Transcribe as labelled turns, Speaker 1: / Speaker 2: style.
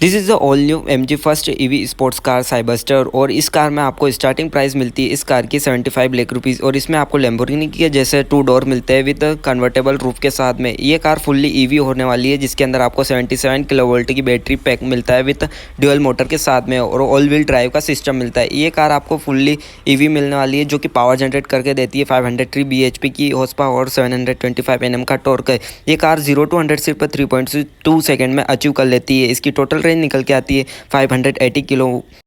Speaker 1: This is the all new MG first EV sports car Cyberster और इस car में आपको स्टार्टिंग प्राइस मिलती है इस कार की 75 लाख रुपीज़ और इसमें आपको लैम्बोर्गिनी के जैसे 2 डोर मिलते हैं विद कन्वर्टेबल रूफ के साथ में। ये कार फुल्ली EV होने वाली है जिसके अंदर आपको 77 किलोवोल्ट की बैटरी पैक मिलता है विद ड्यूअल मोटर के साथ में और ऑल व्हील ड्राइव का सिस्टम मिलता है। ये कार आपको फुल्ली EV मिलने वाली है जो कि पावर जनरेट करके देती है 503 bhp की हॉर्स पावर और 725 Nm का टॉर्क है। ये कार 0 to 100 सिर्फ 3.2 सेकंड में अचीव कर लेती है। इसकी टोटल रेंज निकल के आती है 580 किलो